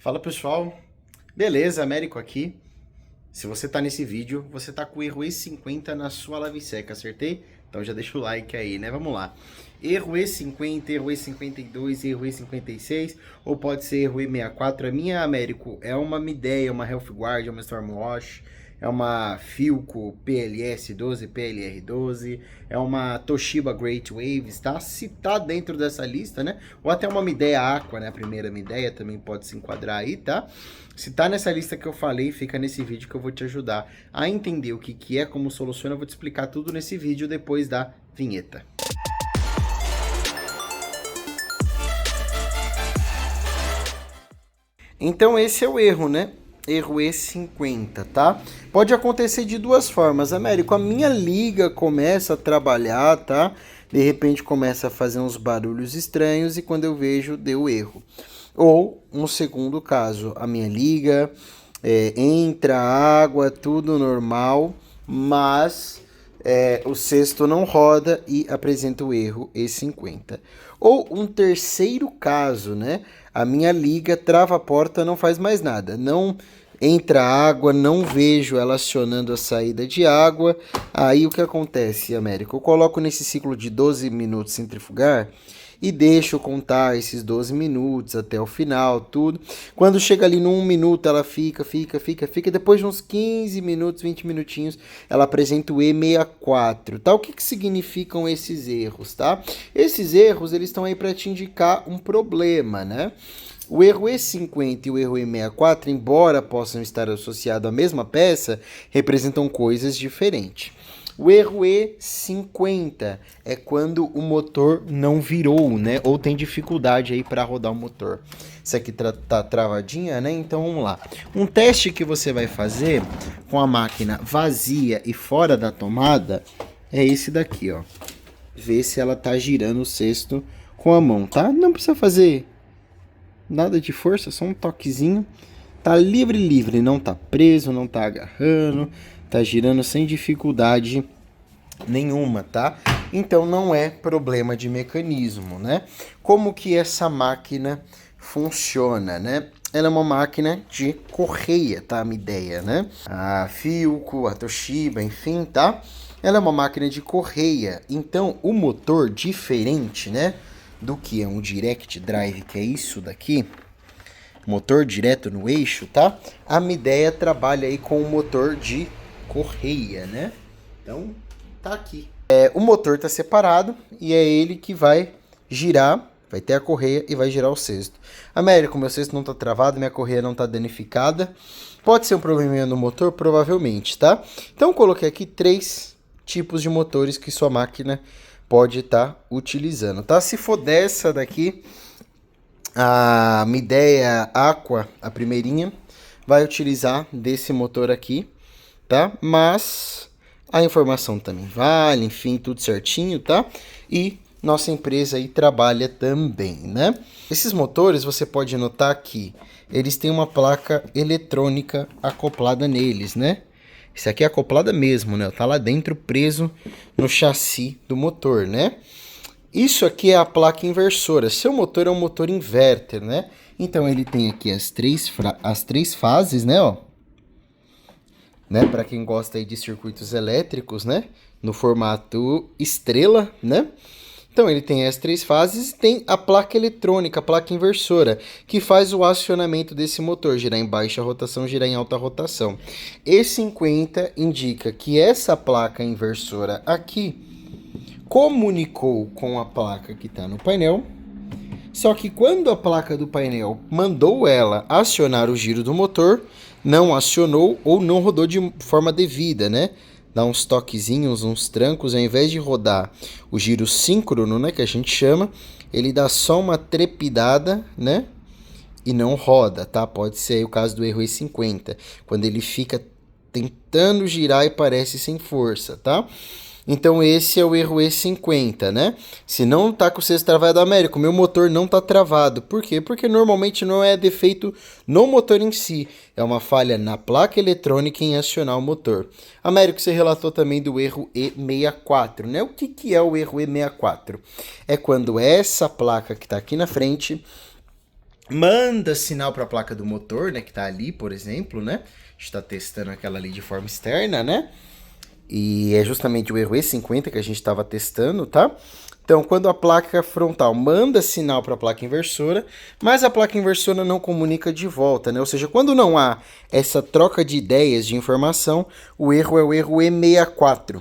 Fala pessoal, beleza, Américo aqui. Se você tá nesse vídeo, você tá com o erro E50 na sua lave seca, acertei? Então já deixa o like aí, né? Vamos lá. Erro E50, erro E52, erro E56, ou pode ser erro E64. A minha, Américo, é uma Midea, uma Healthguard, é uma Stormwatch, é uma Philco PLS12, PLR12, é uma Toshiba Great Waves, tá? Se tá dentro dessa lista, né? Ou até uma Midea Aqua, né? A primeira Midea também pode se enquadrar aí, tá? Se tá nessa lista que eu falei, fica nesse vídeo que eu vou te ajudar a entender o que é, como soluciona. Eu vou te explicar tudo nesse vídeo depois da vinheta. Então esse é o erro, né? Erro E50, tá? Pode acontecer de duas formas, Américo. A minha liga começa a trabalhar, tá? De repente começa a fazer uns barulhos estranhos e quando eu vejo, deu erro. Ou, um segundo caso, a minha liga, entra água, tudo normal, mas o cesto não roda e apresenta o erro E50. Ou um terceiro caso, né? A minha liga trava a porta, não faz mais nada. Não entra água, não vejo ela acionando a saída de água. Aí o que acontece, Américo? Eu coloco nesse ciclo de 12 minutos centrifugar e deixo contar esses 12 minutos até o final, tudo. Quando chega ali no 1 minuto, ela fica. Depois de uns 15 minutos, 20 minutinhos, ela apresenta o E64, tá? O que significam esses erros, tá? Esses erros, eles estão aí para te indicar um problema, né? O erro E50 e o erro E64, embora possam estar associados à mesma peça, representam coisas diferentes. O erro E50 é quando o motor não virou, né? Ou tem dificuldade aí para rodar o motor. Isso aqui tá travadinha, né? Então vamos lá. Um teste que você vai fazer com a máquina vazia e fora da tomada é esse daqui, ó. Ver se ela tá girando o cesto com a mão, tá? Não precisa fazer nada de força, só um toquezinho. Tá livre, não tá preso, não tá agarrando, tá girando sem dificuldade nenhuma, tá? Então não é problema de mecanismo, né? Como que essa máquina funciona, né? Ela é uma máquina de correia, tá? A minha ideia, né? A Philco, a Toshiba, enfim, tá? Ela é uma máquina de correia. Então o motor, diferente, né? Do que é um direct drive, que é isso daqui, motor direto no eixo, tá? A Midea trabalha aí com o motor de correia, né? Então, tá aqui. O motor tá separado e é ele que vai girar, vai ter a correia e vai girar o cesto. Américo, meu cesto não tá travado, minha correia não tá danificada. Pode ser um probleminha no motor? Provavelmente, tá? Então, coloquei aqui 3 tipos de motores que sua máquina pode estar utilizando, tá? Se for dessa daqui, a Midea Aqua, a primeirinha, vai utilizar desse motor aqui, tá? Mas a informação também vale, enfim, tudo certinho, tá? E nossa empresa aí trabalha também, né? Esses motores, você pode notar que eles têm uma placa eletrônica acoplada neles, né? Isso aqui é acoplada mesmo, né? Tá lá dentro preso no chassi do motor, né? Isso aqui é a placa inversora. Seu motor é um motor inverter, né? Então ele tem aqui as três fases, né? Ó. Né? Para quem gosta aí de circuitos elétricos, né? No formato estrela, né? Então ele tem as 3 fases e tem a placa eletrônica, a placa inversora, que faz o acionamento desse motor, girar em baixa rotação, girar em alta rotação. E50 indica que essa placa inversora aqui comunicou com a placa que está no painel, só que quando a placa do painel mandou ela acionar o giro do motor, não acionou ou não rodou de forma devida, né? Dá uns toquezinhos, uns trancos, ao invés de rodar o giro síncrono, né, que a gente chama, ele dá só uma trepidada, né? E não roda, tá? Pode ser o caso do erro E50, quando ele fica tentando girar e parece sem força, tá? Então esse é o erro E50, né? Se não tá com o cesto travado, Américo, meu motor não tá travado. Por quê? Porque normalmente não é defeito no motor em si, é uma falha na placa eletrônica em acionar o motor. Américo, você relatou também do erro E64, né? O que é o erro E64? É quando essa placa que está aqui na frente manda sinal para a placa do motor, né, que tá ali, por exemplo, né? A gente tá testando aquela ali de forma externa, né? E é justamente o erro E50 que a gente estava testando, tá? Então, quando a placa frontal manda sinal para a placa inversora, mas a placa inversora não comunica de volta, né? Ou seja, quando não há essa troca de ideias, de informação, o erro é o erro E64.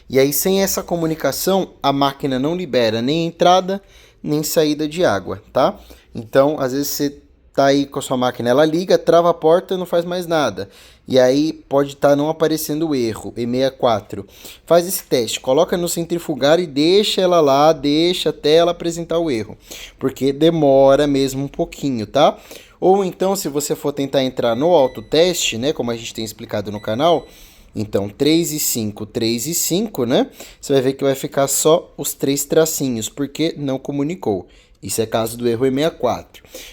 E aí, sem essa comunicação, a máquina não libera nem entrada, nem saída de água, tá? Então, às vezes você tá aí com a sua máquina, ela liga, trava a porta, não faz mais nada. E aí pode estar não aparecendo o erro, E64. Faz esse teste, coloca no centrifugar e deixa ela lá, deixa até ela apresentar o erro. Porque demora mesmo um pouquinho, tá? Ou então, se você for tentar entrar no autoteste, né, como a gente tem explicado no canal, então 3 e 5, 3 e 5, né? Você vai ver que vai ficar só os 3 tracinhos, porque não comunicou. Isso é caso do erro E64.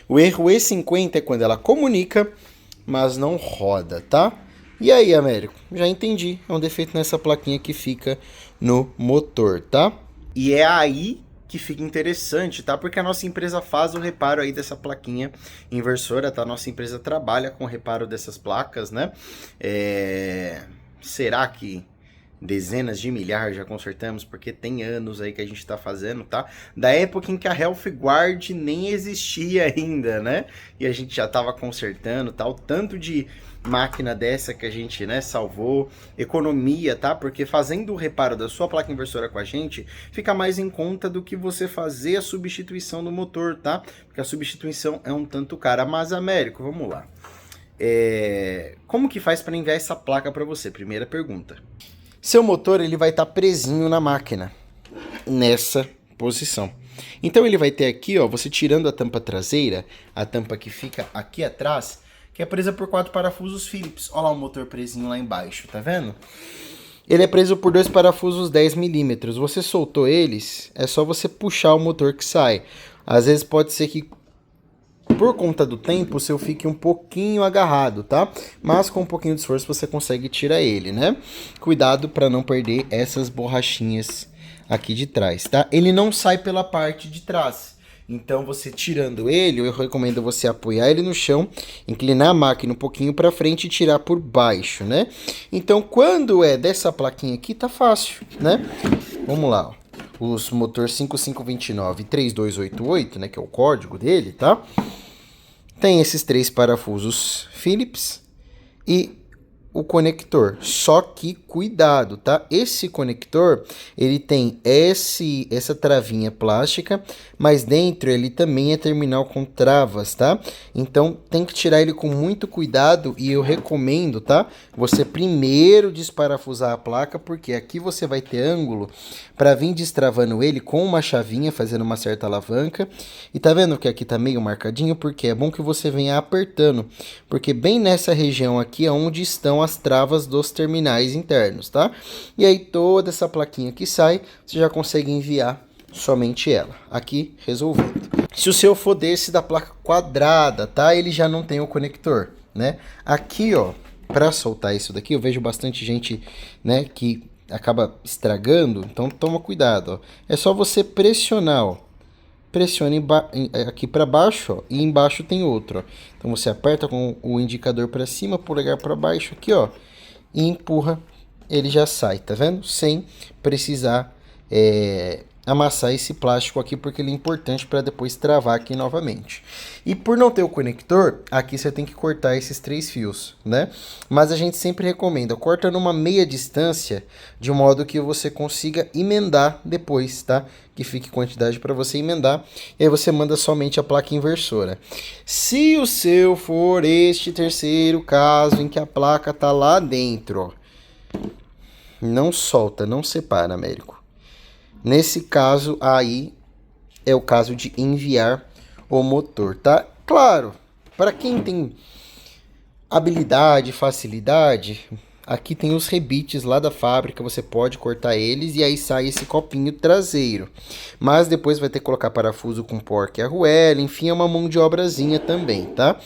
O erro E50 é quando ela comunica, mas não roda, tá? E aí, Américo? Já entendi. É um defeito nessa plaquinha que fica no motor, tá? E é aí que fica interessante, tá? Porque a nossa empresa faz o reparo aí dessa plaquinha inversora, tá? A nossa empresa trabalha com o reparo dessas placas, né? Será que dezenas de milhares já consertamos? Porque tem anos aí que a gente tá fazendo, tá? Da época em que a Health Guard nem existia ainda, né? E a gente já tava consertando, tal, tanto de máquina dessa que a gente, né, salvou, economia, tá? Porque fazendo o reparo da sua placa inversora com a gente, fica mais em conta do que você fazer a substituição do motor, tá? Porque a substituição é um tanto cara. Mas, Américo, vamos lá. Como que faz para enviar essa placa para você? Primeira pergunta. Seu motor ele vai estar presinho na máquina, nessa posição. Então ele vai ter aqui, ó, você tirando a tampa traseira, a tampa que fica aqui atrás, que é presa por 4 parafusos Phillips. Olha lá o motor presinho lá embaixo, tá vendo? Ele é preso por 2 parafusos 10 milímetros. Você soltou eles, é só você puxar o motor que sai. Às vezes pode ser que por conta do tempo, o seu fique um pouquinho agarrado, tá? Mas com um pouquinho de esforço você consegue tirar ele, né? Cuidado para não perder essas borrachinhas aqui de trás, tá? Ele não sai pela parte de trás. Então, você tirando ele, eu recomendo você apoiar ele no chão, inclinar a máquina um pouquinho para frente e tirar por baixo, né? Então, quando é dessa plaquinha aqui, tá fácil, né? Vamos lá, ó. Os motor 5529 e 3288, né, que é o código dele, tá? Tem esses 3 parafusos Phillips e o conector. Só que cuidado, tá? Esse conector, ele tem essa travinha plástica, mas dentro ele também é terminal com travas, tá? Então tem que tirar ele com muito cuidado e eu recomendo, tá? Você primeiro desparafusar a placa, porque aqui você vai ter ângulo para vir destravando ele com uma chavinha, fazendo uma certa alavanca. E tá vendo que aqui tá meio marcadinho? Porque é bom que você venha apertando, porque bem nessa região aqui é onde estão as travas dos terminais internos, tá? E aí toda essa plaquinha que sai, você já consegue enviar somente ela. Aqui, resolvido. Se o seu for desse da placa quadrada, tá? Ele já não tem o conector, né? Aqui, ó, para soltar isso daqui, eu vejo bastante gente, né, que acaba estragando, então toma cuidado, ó. É só você pressionar, ó. Pressione aqui para baixo, ó, e embaixo tem outro, ó. Então você aperta com o indicador para cima, polegar para baixo aqui, ó, e empurra, ele já sai, tá vendo? Sem precisar amassar esse plástico aqui, porque ele é importante para depois travar aqui novamente. E por não ter o conector, aqui você tem que cortar esses 3 fios, né? Mas a gente sempre recomenda, corta numa meia distância, de modo que você consiga emendar depois, tá? Que fique quantidade para você emendar, e aí você manda somente a placa inversora. Se o seu for este terceiro caso em que a placa tá lá dentro, ó, não solta, não separa, Américo. Nesse caso aí é o caso de enviar o motor, tá? Claro, para quem tem habilidade, facilidade, aqui tem os rebites lá da fábrica, você pode cortar eles e aí sai esse copinho traseiro. Mas depois vai ter que colocar parafuso com porca e arruela, enfim, é uma mão de obrazinha também, tá?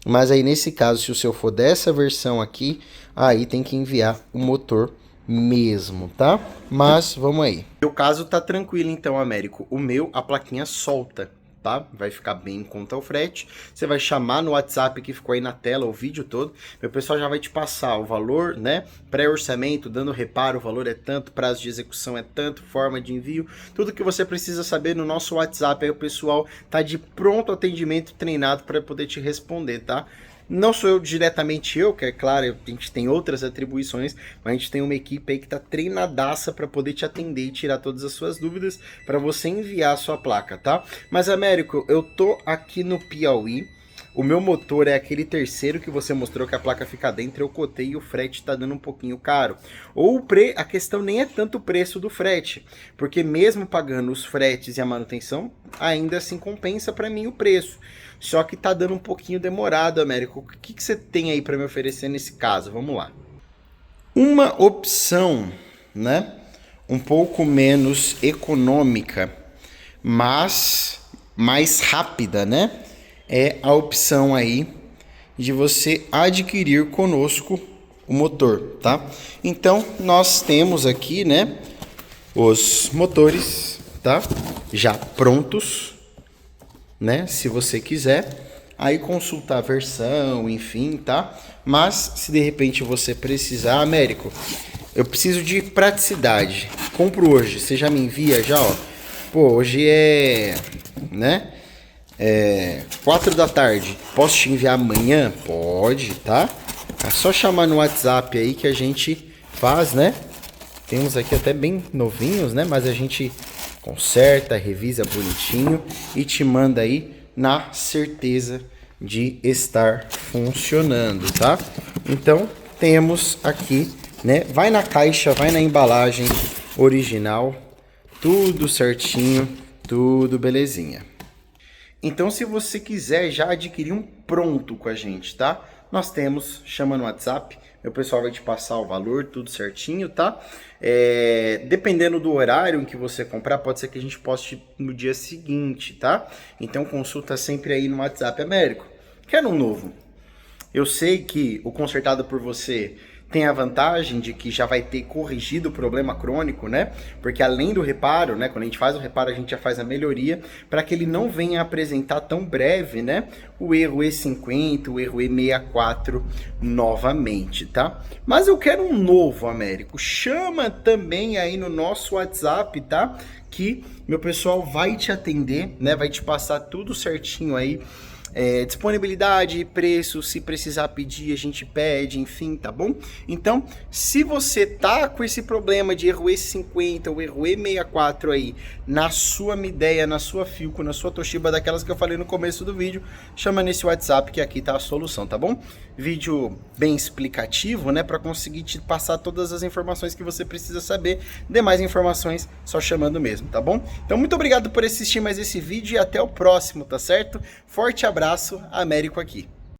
Mas aí nesse caso, se o seu for dessa versão aqui, aí tem que enviar o motor mesmo, tá? Mas vamos aí. O caso tá tranquilo então, Américo. O meu, a plaquinha solta, tá? tá? Vai ficar bem em conta o frete. Você vai chamar no WhatsApp que ficou aí na tela o vídeo todo. Meu pessoal já vai te passar o valor, né? Pré-orçamento, dando reparo, o valor é tanto, prazo de execução é tanto, forma de envio, tudo que você precisa saber no nosso WhatsApp. Aí o pessoal tá de pronto atendimento treinado para poder te responder, tá? Não sou eu diretamente que é claro, a gente tem outras atribuições, mas a gente tem uma equipe aí que tá treinadaça para poder te atender e tirar todas as suas dúvidas para você enviar a sua placa, tá? Mas Américo, eu tô aqui no Piauí. O meu motor é aquele terceiro que você mostrou que a placa fica dentro, eu cotei e o frete tá dando um pouquinho caro. Ou a questão nem é tanto o preço do frete, porque mesmo pagando os fretes e a manutenção, ainda assim compensa para mim o preço. Só que tá dando um pouquinho demorado, Américo. O que você tem aí para me oferecer nesse caso? Vamos lá. Uma opção, né, um pouco menos econômica, mas mais rápida, né? É a opção aí de você adquirir conosco o motor, tá? Então, nós temos aqui, né, os motores, tá? Já prontos, né? Se você quiser, aí consultar a versão, enfim, tá? Mas, se de repente você precisar, Américo, eu preciso de praticidade. Compro hoje, você já me envia já, ó. Pô, hoje é, né? 4 da tarde, posso te enviar amanhã? Pode, tá? É só chamar no WhatsApp aí que a gente faz, né? Temos aqui até bem novinhos, né? Mas a gente conserta, revisa bonitinho e te manda aí na certeza de estar funcionando, tá? Então, temos aqui, né? Vai na caixa, vai na embalagem original, tudo certinho, tudo belezinha. Então, se você quiser já adquirir um pronto com a gente, tá? Nós temos, chama no WhatsApp, meu pessoal vai te passar o valor, tudo certinho, tá? Dependendo do horário em que você comprar, pode ser que a gente poste no dia seguinte, tá? Então, consulta sempre aí no WhatsApp. Américo, quero um novo. Eu sei que o consertado por você tem a vantagem de que já vai ter corrigido o problema crônico, né? Porque além do reparo, né? Quando a gente faz o reparo, a gente já faz a melhoria para que ele não venha apresentar tão breve, né? O erro E50, o erro E64 novamente, tá? Mas eu quero um novo, Américo. Chama também aí no nosso WhatsApp, tá? Que meu pessoal vai te atender, né? Vai te passar tudo certinho aí. Disponibilidade, preço, se precisar pedir, a gente pede, enfim, tá bom? Então, se você tá com esse problema de erro E50 ou erro E64 aí na sua Midea, na sua Philco, na sua Toshiba, daquelas que eu falei no começo do vídeo, chama nesse WhatsApp que aqui tá a solução, tá bom? Vídeo bem explicativo, né, para conseguir te passar todas as informações que você precisa saber. Demais informações, só chamando mesmo, tá bom? Então, muito obrigado por assistir mais esse vídeo e até o próximo, tá certo? Forte abraço, Américo aqui.